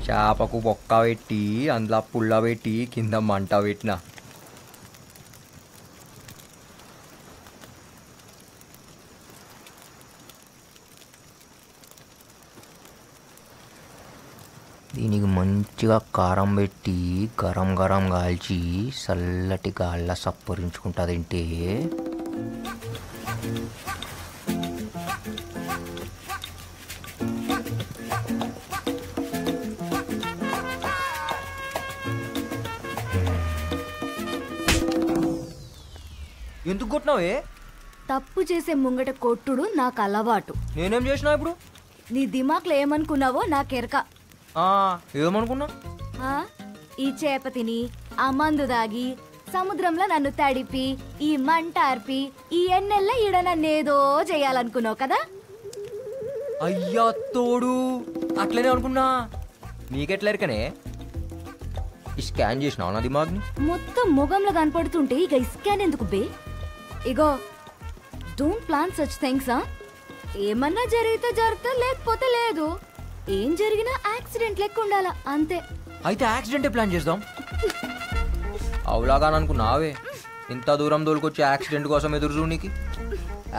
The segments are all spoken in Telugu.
చేపకు బొక్క పెట్టి అందులో పుల్ల పెట్టి కింద మంట పెట్టిన. దీనికి మంచిగా కారం పెట్టి గరం గరం కాల్చి చల్లటి గాళ్ళ సప్పరించుకుంటుంది తింటే ఎందుకు కొట్టినావే? తప్పు చేసే ముంగట కొట్టుడు నాకు అలవాటు. నేనేం చేసినా ఇప్పుడు? నీ దిమాక్లో ఏమనుకున్నావో నాకెరక. ఏమనుకున్నా? ఈ చేప తిని ఆ మందు దాగి సముద్రంలో నన్ను తడిపి ఈ మంట అర్పి ఈ ఎన్నెల్ల ఈడ నన్నేదో చేయాలనుకున్నావు కదా. అయ్యా తోడు, అట్లనే అనుకున్నా. నీకెట్లెరకనే? ఈ స్కాన్ చేసినావు నా దిమాగ్ని? మొత్తం ముఖంలో కనపడుతుంటే ఇక స్కాన్ ఎందుకు బే? ఇగో డోంట్ ప్లాన్ సచ్ థింగ్స్. ఏమన్నా జరిగితే జరుగుతా, లేకపోతే లేదు. ఏం జరిగినా యాక్సిడెంట్ లెక్క ఉండాలా అంతే. అయితే యాక్సిడెంటే ప్లాన్ చేద్దాం. అవులాగాననుకున్నావే ఇంత దూరం దోలుకొచ్చి యాక్సిడెంట్ కోసం ఎదురు చూడనికి?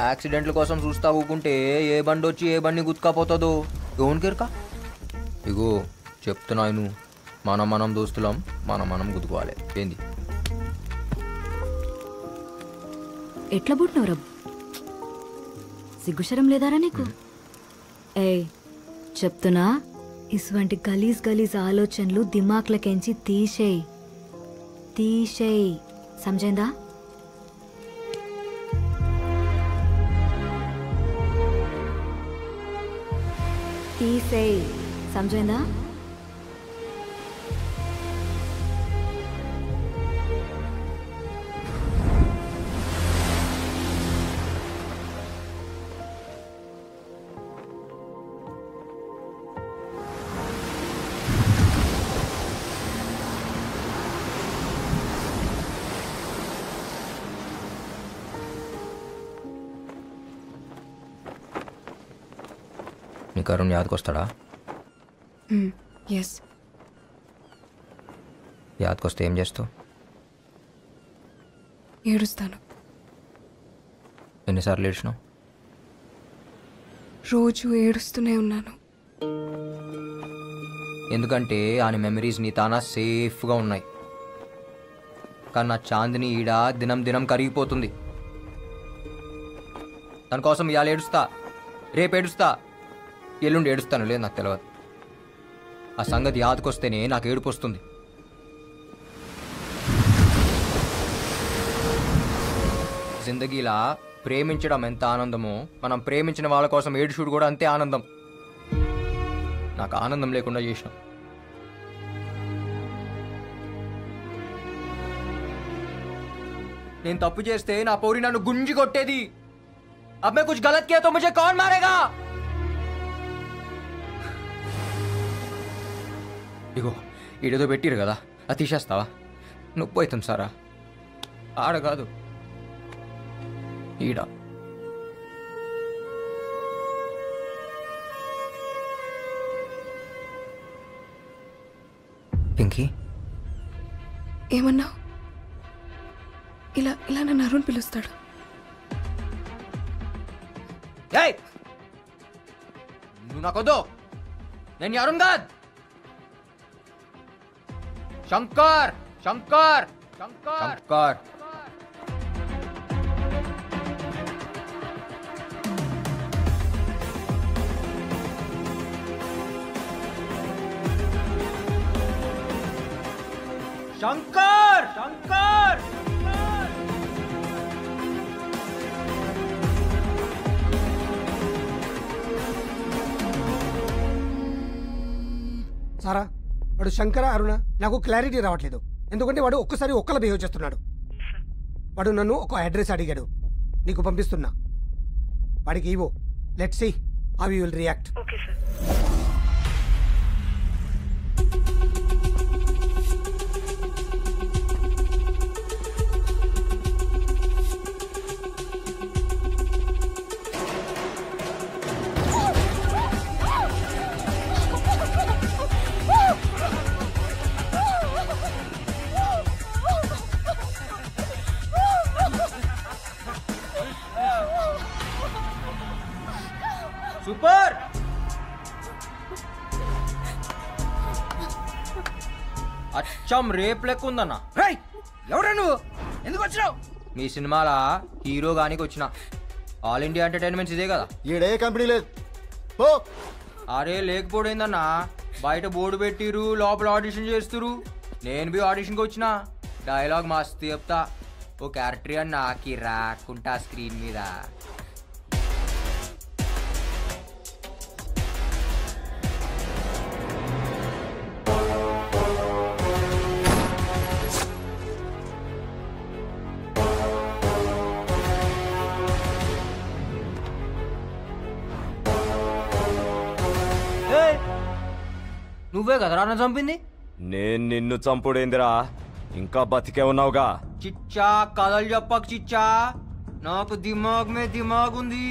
యాక్సిడెంట్ల కోసం చూస్తా ఊకుంటే ఏ బండి వచ్చి ఏ బండి గుత్తుకపోతుందో ఎవరికెరక? ఇగో చెప్తున్నాను, మనం దోస్తులం, మనం గుద్దుకోవాలి. ఏంది? ఎట్లా పుట్టినవరా? సిగ్గుశరం లేదారా నీకు? ఏయ్ చెప్తున్నా, ఇటువంటి గలీజ్ ఆలోచనలు దిమాక్లకెంచి తీసేయ్. సమజైందా? తీసేయ్. సమజైందా? నీకు అరుణ్ యాదకొస్తాడా? ఎస్. యాదకొస్తే ఏం చేస్తావు? ఏడుస్తాను. ఎన్నిసార్లు ఏడ్చినావు? రోజు ఏడుస్తూనే ఉన్నాను. ఎందుకంటే ఆయన మెమరీస్ నీ తానా సేఫ్గా ఉన్నాయి. కానీ నా చాందిని ఈడ దినం కరిగిపోతుంది. దానికోసం ఇవాళ ఏడుస్తా, రేపు ఏడుస్తా, ఎల్లుండి ఏడుస్తాను. లేదు నాకు తెలియదు. ఆ సంగతి యాదకొస్తేనే నాకు ఏడుపు వస్తుంది. జిందగీలా ప్రేమించడం ఎంత ఆనందమో, మనం ప్రేమించిన వాళ్ళ కోసం ఏడుచుడు కూడా అంతే ఆనందం. నాకు ఆనందం లేకుండా చేసినాం. నేను తప్పు చేస్తే నా పౌరి నన్ను గుంజి కొట్టేది. अब मैं कुछ गलत किया तो मुझे कौन मारेगा? ఇగో ఈడేదో పెట్టిరు కదా, అది తీసేస్తావా? నొప్పి అవుతుంది సారా. ఆడ కాదు, ఈడ. పింకీ, ఏమన్నావు? ఇలా నన్ను అరుణ్ పిలుస్తాడు. నువ్వు నాకొద్దు, నేను అరుణ్ కాదు. శంకర్ శంకర్ శంకర్ శంకర్ శంకర్ సారా, వాడు శంకర అరుణ నాకు క్లారిటీ రావట్లేదు. ఎందుకంటే వాడు ఒక్కసారి ఒక్కలా బిహేవ్ చేస్తున్నాడు. వాడు నన్ను ఒక అడ్రస్ అడిగాడు, నీకు పంపిస్తున్నా. వాడికి ఇవో, let's see how you will react. Okay sir. అచ్చం రేప్ లెక్క ఉందన్న. ఎవరా నువ్వు? ఎందుకు వచ్చినావు? మీ సినిమాల హీరో గానికి వచ్చిన. ఆల్ ఇండియా ఎంటర్టైన్మెంట్స్ ఇదే కదా. ఈడే కంపెనీ లేదు. ఓ అరే లేకపోయిందన్నా, బయట బోర్డు పెట్టిరు, లోపల ఆడిషన్ చేస్తురు. నేను బి ఆడిషన్కి వచ్చిన. డైలాగ్ మస్తు చెప్తా. ఓ క్యారెక్టర్ అని నాకి రాకుంటా స్క్రీన్ మీద. నువ్వే కదరా నన్ను చంపింది? నేను నిన్ను చంపుడేందిరా, ఇంకా బతికే ఉన్నావుగా. చిచ్చా కథలు చెప్పకు చిచ్చా, నాకు దిమాగ్ మే దిమాగ్ ఉంది.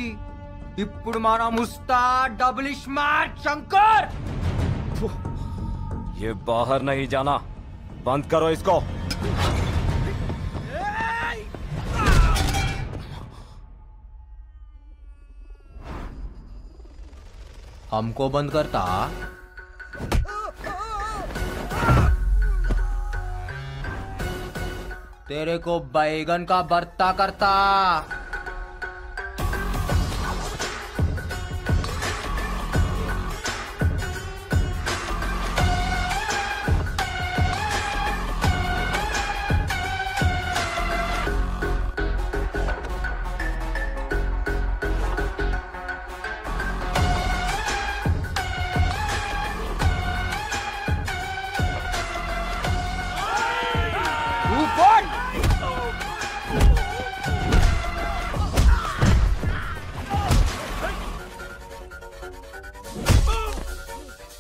ఇప్పుడు మన ముస్తా డబుల్ స్మార్ట్ శంకర్. ये बाहर नहीं जाना, बंद करो इसको. हमको बंद करता. तेरे को बैगन का भरता करता.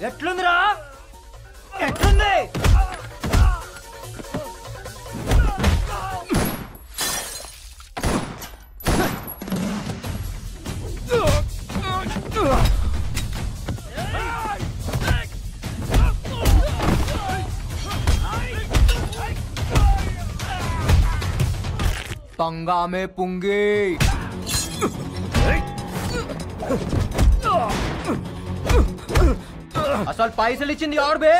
ఎట్లుందిరా? ఎట్లుంది? पंगा में पुंगी. అసలు పైసలు ఇచ్చింది ఎవరు బే?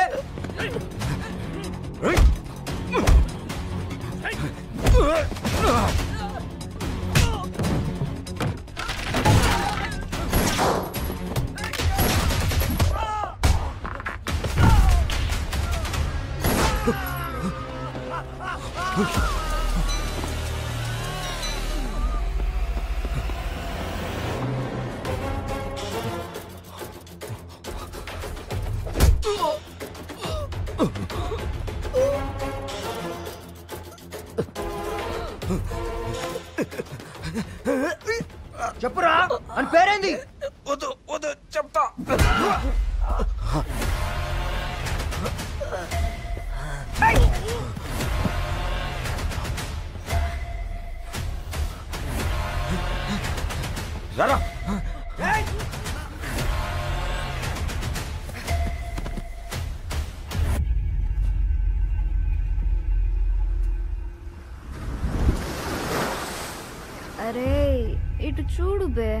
చెప్పురా, అని పేరేంది? వద్దు వద్దు చెప్తా. రారా. అరే ఇటు చూడు బే.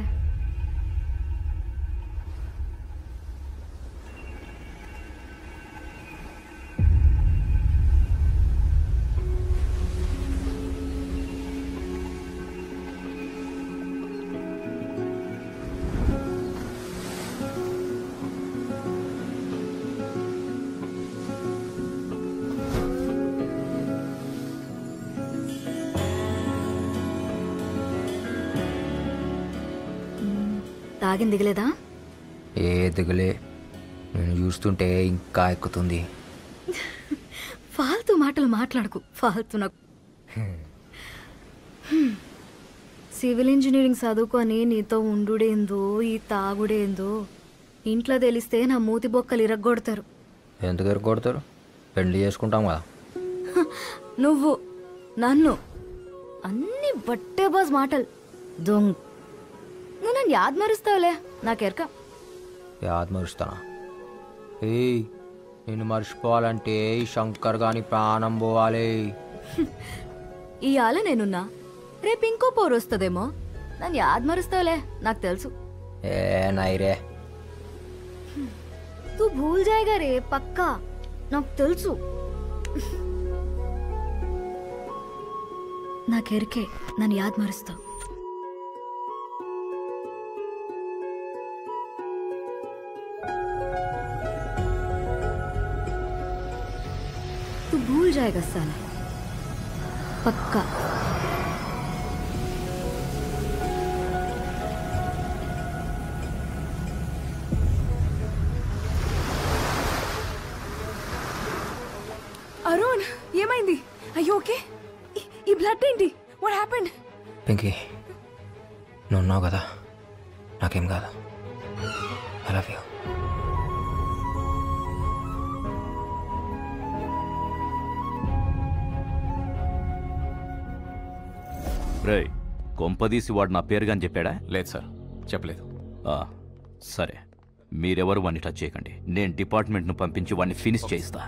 తాగింది దిగలేదా? ఏ దిగలే, నేను చూస్తుంటే ఇంకా ఎక్కుతుంది. ఫాల్తూ మాటలు మాట్లాడకు, ఫాల్తూ నాకు. సివిల్ ఇంజనీరింగ్ చదువుకొని నీతో ఉండుడేందో, ఈ తాగుడేందో ఇంట్లో తెలిస్తే నా మూతి బొక్కలు ఇరగ్గొడతారు. ఎందుకు ఎరగొడతారు? పెళ్లి చేసుకుంటాం కదా. నువ్వు నన్ను అన్ని బట్టే బాజ్ మాటలు దొంగ. నువ్వు నన్ను యాద్ మరుస్తావులే, నాకెరక. యాద్ మరుస్తానా? ఏయ్, నేను మర్చిపోవాలంటే ఈ శంకర్ గాని ప్రాణం పోవాలి. ఇవాళ నేనున్నా, రేపు ఇంకో పోరు వస్తుందేమో. నన్ను యాద్ మరుస్తావులే, నాకు తెలుసు. ఏ నైరే, తూ భూల్ జాయిగా రే, పక్కా నాకు తెలుసు. నాకెరికే నన్ను యాద్ మరుస్తావు. तू भूल जाएगा साला, पक्का. అరుణ్ ఏమైంది? అయ్యో ఓకే. ఈ బ్లడ్ ఏంటి? What happened? పింకీ నువ్వు ఉన్నావు కదా, నాకేం కాదు. I love you. రేయ్, కొంపదీసి వాడు నా పేరు గాని చెప్పాడా? లేదు సార్, చెప్పలేదు. సరే, మీరెవరు వాడిని టచ్ చేయకండి. నేను డిపార్ట్మెంట్ను పంపించి వాడిని ఫినిష్ చేయిస్తా.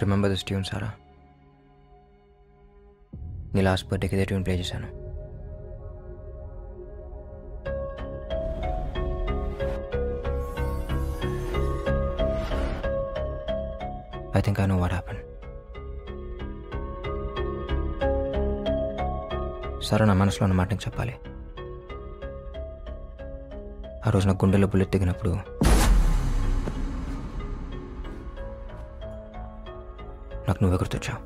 Remember this tune Sara? నీ లాస్ట్ బర్త్డేకి ఇదే ట్యూన్ ప్లే చేశాను. I think I know what happen. Sara, నా మనసులో ఉన్న మాట నీకు చెప్పాలి. ఆ రోజు నా గుండెలో బుల్లెట్ దిగినప్పుడు నాకు నువ్వే గుర్తొచ్చావు.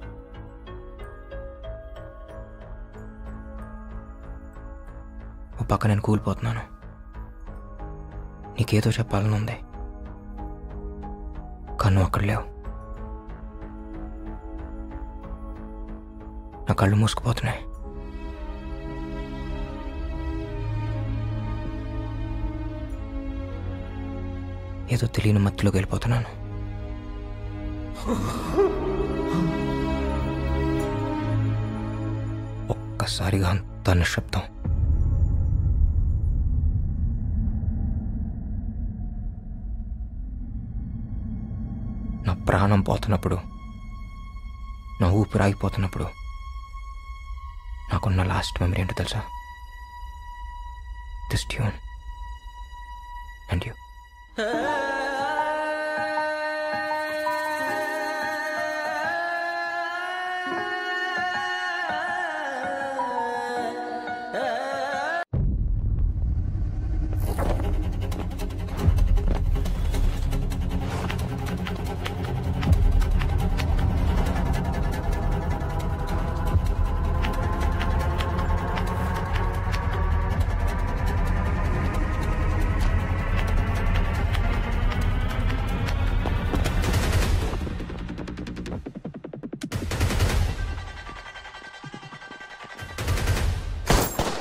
ఓ పక్క నేను కూలిపోతున్నాను, నీకేదో చెప్పాలని ఉంది, కానీ నువ్వు అక్కడ లేవు. నా కళ్ళు మూసుకుపోతున్నాయి. ఏదో తెలియని మత్తులోకి వెళ్ళిపోతున్నాను. ఒక్కసారిగా అంత నిశ్శబ్దం. నా ప్రాణం పోతున్నప్పుడు, నా ఊపిరి ఆగిపోతున్నప్పుడు నాకున్న లాస్ట్ మెమరీ ఏంటో తెలుసా? This tune and you.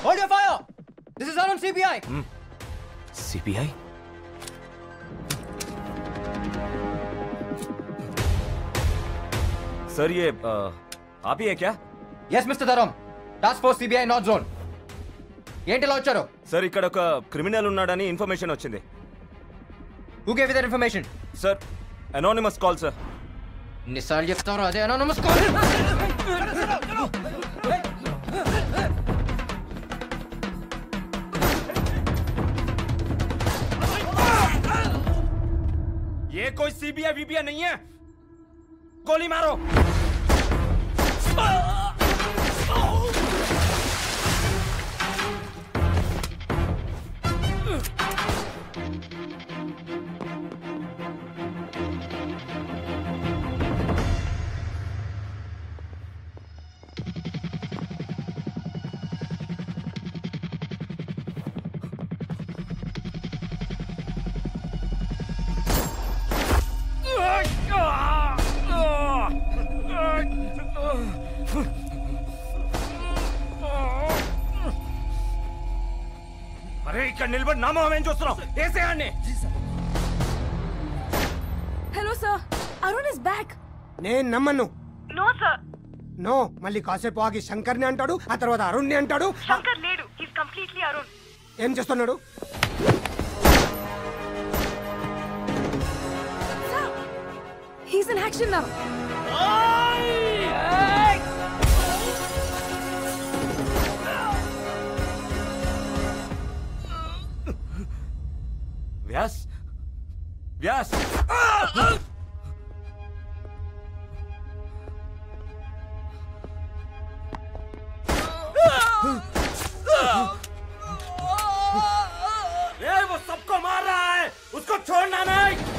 Hold your fire! This is Arun CBI. CBI? Sir ये आप ही है क्या? Yes mister Dharam, task force CBI north zone. ఏంటి ఇలా వచ్చారు? సార్ ఇక్కడ ఒక క్రిమినల్ ఉన్నాడని ఇన్ఫర్మేషన్ వచ్చింది. Who gave you that information? Sir anonymous call sir. నిసార్లు చెప్తారు అదే అనోనిమస్ కాల్. ये कोई सीबीआई वीबीआई नहीं है, गोली मारो. అరే ఇక్కడ నిలబడి నా మొహం ఏం చూస్తున్నావు? వేసేయాన్ని. Hello sir, Arun is back. నేను నమ్మను. No sir. నో, మళ్ళీ కాసేపు ఆగి శంకర్ని అంటాడు, ఆ తర్వాత అరుణ్ని అంటాడు. శంకర్ లేడు, హీస్ కంప్లీట్లీ అరుణ్. ఏం చేస్తున్నాడు? He's in action now. Vyas Vyas वो सबको मार रहा है, उसको छोड़ना नहीं.